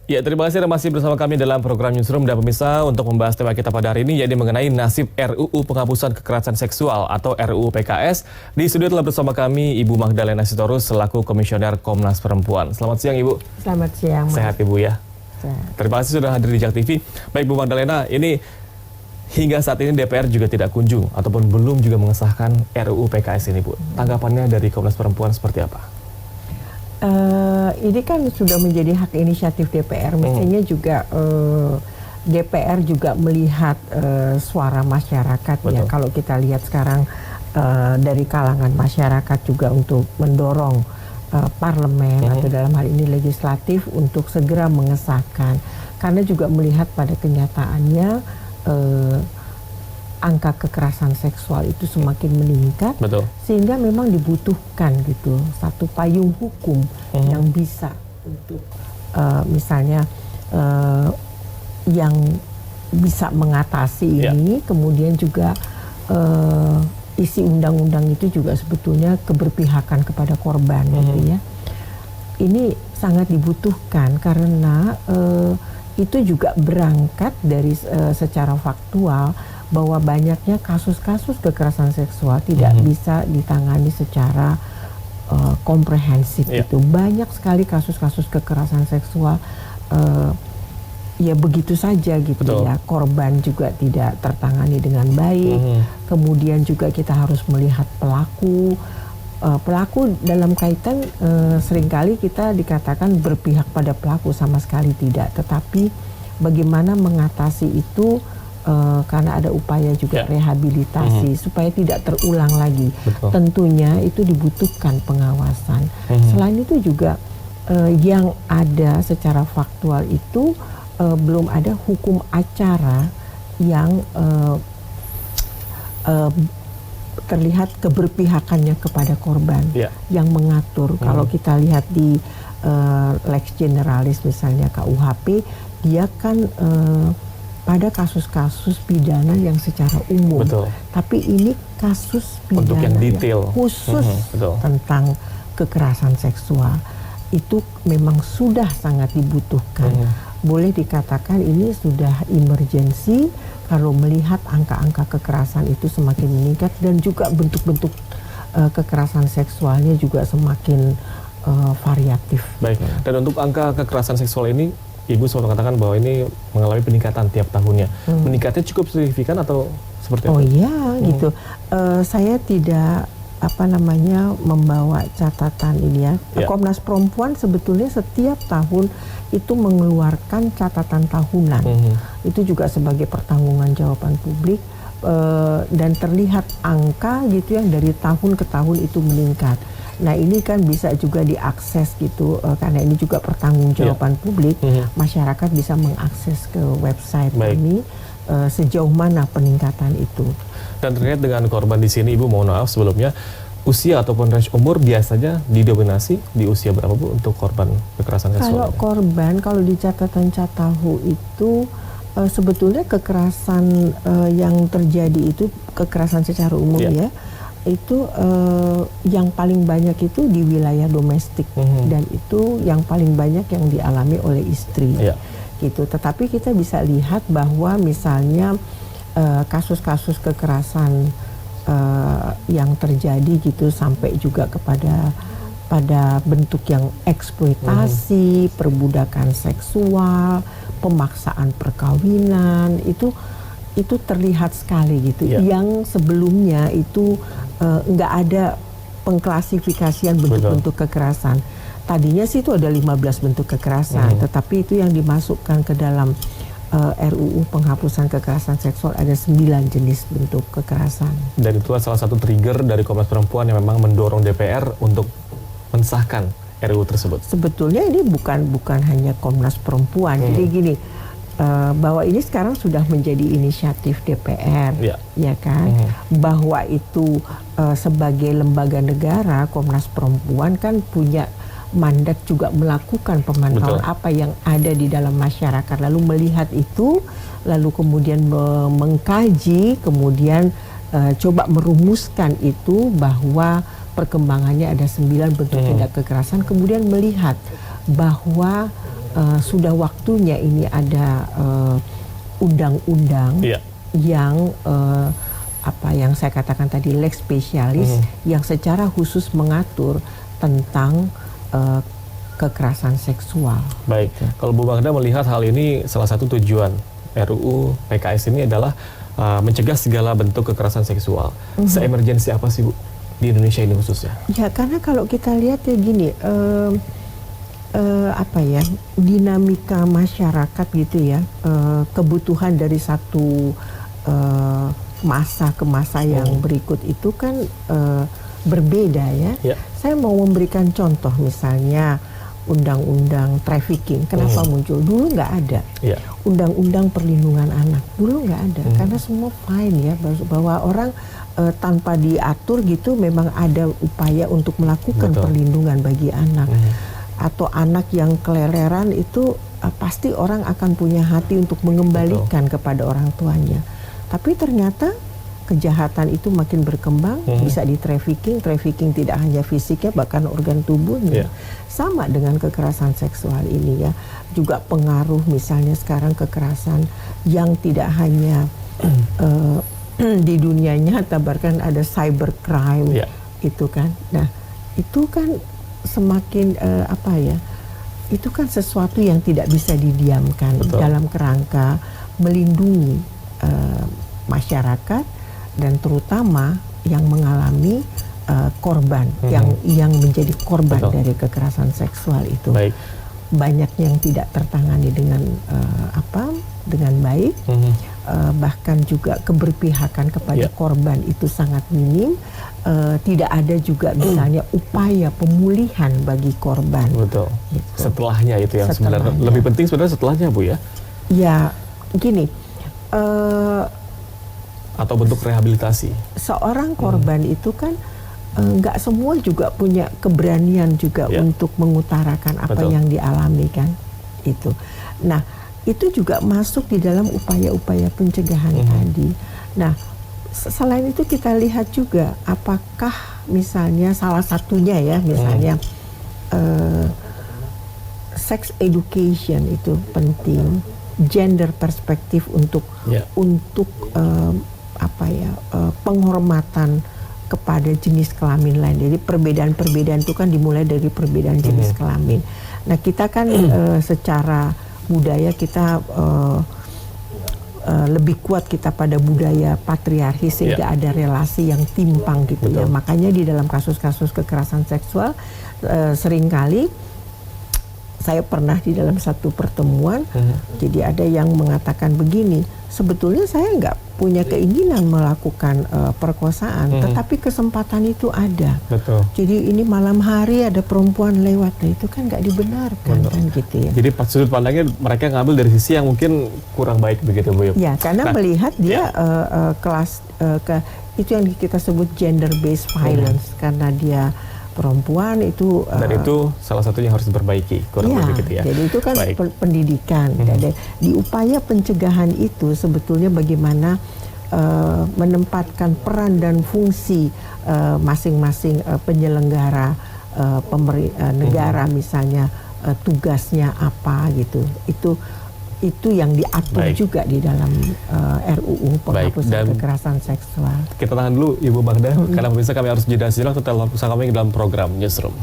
Ya, terima kasih Anda masih bersama kami dalam program Newsroom dan pemirsa untuk membahas tema kita pada hari ini, yaitu mengenai nasib RUU Penghapusan Kekerasan Seksual atau RUU PKS. Di studio telah bersama kami Ibu Magdalena Sitorus selaku Komisioner Komnas Perempuan. Selamat siang Ibu. Selamat siang. Sehat Ibu ya? Sehat. Terima kasih sudah hadir di JAK TV. Baik Bu Magdalena, ini hingga saat ini DPR juga tidak kunjung ataupun belum juga mengesahkan RUU PKS ini Bu. Tanggapannya dari Komnas Perempuan seperti apa? Ini kan sudah menjadi hak inisiatif DPR, mestinya juga DPR juga melihat suara masyarakat. Ya. Kalau kita lihat sekarang dari kalangan masyarakat juga untuk mendorong parlemen atau dalam hal ini legislatif untuk segera mengesahkan, karena juga melihat pada kenyataannya angka kekerasan seksual itu semakin meningkat. Betul. Sehingga memang dibutuhkan gitu satu payung hukum yang bisa untuk misalnya yang bisa mengatasi ini. Kemudian juga isi undang-undang itu juga sebetulnya keberpihakan kepada korban gitu ya. Ini sangat dibutuhkan karena itu juga berangkat dari secara faktual bahwa banyaknya kasus-kasus kekerasan seksual tidak bisa ditangani secara komprehensif. Itu banyak sekali kasus-kasus kekerasan seksual ya begitu saja gitu. Ya, korban juga tidak tertangani dengan baik. Kemudian juga kita harus melihat pelaku dalam kaitan seringkali kita dikatakan berpihak pada pelaku, sama sekali tidak, tetapi bagaimana mengatasi itu. Karena ada upaya juga rehabilitasi supaya tidak terulang lagi. Tentunya itu dibutuhkan pengawasan. Selain itu juga yang ada secara faktual itu belum ada hukum acara yang terlihat keberpihakannya kepada korban yang mengatur. Kalau kita lihat di Lex Generalis misalnya KUHP, dia kan pada kasus-kasus pidana yang secara umum. Tapi ini kasus pidana yang detail khusus tentang kekerasan seksual. Itu memang sudah sangat dibutuhkan. Boleh dikatakan ini sudah emergency kalau melihat angka-angka kekerasan itu semakin meningkat dan juga bentuk-bentuk kekerasan seksualnya juga semakin variatif. Baik. Dan untuk angka kekerasan seksual ini, Ibu selalu mengatakan bahwa ini mengalami peningkatan tiap tahunnya. Meningkatnya cukup signifikan atau seperti apa? Oh iya, gitu. Saya tidak membawa catatan ini ya. Komnas Perempuan sebetulnya setiap tahun itu mengeluarkan catatan tahunan. Itu juga sebagai pertanggungjawaban publik dan terlihat angka gitu yang dari tahun ke tahun itu meningkat. Nah ini kan bisa juga diakses gitu karena ini juga pertanggungjawaban publik. Masyarakat bisa mengakses ke website kami sejauh mana peningkatan itu. Dan terkait dengan korban di sini, Ibu mohon maaf sebelumnya, usia ataupun range umur biasanya didominasi di usia berapa Bu untuk korban kekerasan seksual? Kalau korban, kalau di catatan Catahu itu sebetulnya kekerasan yang terjadi itu kekerasan secara umum ya. Itu yang paling banyak itu di wilayah domestik dan itu yang paling banyak yang dialami oleh istri gitu. Tetapi kita bisa lihat bahwa misalnya kasus-kasus kekerasan yang terjadi gitu sampai juga pada bentuk yang eksploitasi, perbudakan seksual, pemaksaan perkawinan itu terlihat sekali gitu. Yang sebelumnya itu nggak ada pengklasifikasian bentuk-bentuk kekerasan. Tadinya sih itu ada 15 bentuk kekerasan, tetapi itu yang dimasukkan ke dalam RUU Penghapusan Kekerasan Seksual ada 9 jenis bentuk kekerasan. Dan itulah salah satu trigger dari Komnas Perempuan yang memang mendorong DPR untuk mensahkan RUU tersebut. Sebetulnya ini bukan hanya Komnas Perempuan, jadi gini. Bahwa ini sekarang sudah menjadi inisiatif DPR, ya kan? Bahwa itu sebagai lembaga negara, Komnas Perempuan kan punya mandat juga melakukan pemantauan apa yang ada di dalam masyarakat, lalu melihat itu, lalu kemudian mengkaji, kemudian coba merumuskan itu bahwa perkembangannya ada 9 bentuk tindak kekerasan, kemudian melihat bahwa sudah waktunya ini ada undang-undang Iya. yang apa yang saya katakan tadi lex specialis yang secara khusus mengatur tentang kekerasan seksual. Baik, kalau Bu Magda melihat hal ini, salah satu tujuan RUU PKS ini adalah mencegah segala bentuk kekerasan seksual. Se-emergensi apa sih Bu di Indonesia ini khususnya? Ya, karena kalau kita lihat ya gini, apa ya, dinamika masyarakat gitu ya, kebutuhan dari satu masa ke masa yang berikut itu kan berbeda ya. Saya mau memberikan contoh misalnya undang-undang trafficking, kenapa muncul? Dulu nggak ada. Undang-undang perlindungan anak, dulu nggak ada. Karena semua fine ya, bahwa orang tanpa diatur gitu memang ada upaya untuk melakukan perlindungan bagi anak. Atau anak yang keleleran itu pasti orang akan punya hati untuk mengembalikan kepada orang tuanya. Tapi ternyata kejahatan itu makin berkembang, bisa di trafficking tidak hanya fisiknya, bahkan organ tubuhnya. Sama dengan kekerasan seksual ini ya, juga pengaruh misalnya sekarang kekerasan yang tidak hanya di dunia nyata, bahkan ada cybercrime itu kan. Nah itu kan semakin apa ya, itu kan sesuatu yang tidak bisa didiamkan dalam kerangka melindungi masyarakat dan terutama yang mengalami korban, yang menjadi korban dari kekerasan seksual itu. Banyak yang tidak tertangani dengan dengan baik, bahkan juga keberpihakan kepada korban itu sangat minim. Tidak ada juga misalnya upaya pemulihan bagi korban. Betul. Gitu. Setelahnya itu yang sebenarnya lebih penting sebenarnya setelahnya Bu ya. Ya gini. Atau bentuk rehabilitasi. Seorang korban itu kan nggak semua juga punya keberanian juga untuk mengutarakan apa yang dialami kan itu. Nah itu juga masuk di dalam upaya-upaya pencegahan tadi. Nah selain itu kita lihat juga apakah misalnya salah satunya ya misalnya sex education itu penting, gender perspektif untuk penghormatan kepada jenis kelamin lain. Jadi perbedaan-perbedaan itu kan dimulai dari perbedaan jenis kelamin. Nah kita kan secara budaya kita lebih kuat kita pada budaya patriarki sehingga ada relasi yang timpang gitu ya. Makanya di dalam kasus-kasus kekerasan seksual seringkali saya pernah di dalam satu pertemuan, jadi ada yang mengatakan begini, sebetulnya saya nggak punya keinginan melakukan perkosaan, tetapi kesempatan itu ada. Jadi ini malam hari ada perempuan lewat, nah itu kan nggak dibenarkan kan gitu ya. Jadi sudut pandangnya mereka ngambil dari sisi yang mungkin kurang baik begitu Bu. Ya, karena melihat dia itu yang kita sebut gender based violence, karena dia perempuan itu dan itu salah satunya harus diperbaiki kurang lebih gitu ya. Jadi itu kan pendidikan. Dan di upaya pencegahan itu sebetulnya bagaimana menempatkan peran dan fungsi masing-masing penyelenggara negara misalnya tugasnya apa gitu. Itu yang diatur juga di dalam RUU penghapusan kekerasan seksual. Kita tahan dulu Ibu Magda, karena pemirsa kami harus jeda sejenak, tetap bersama kami dalam program Newsroom.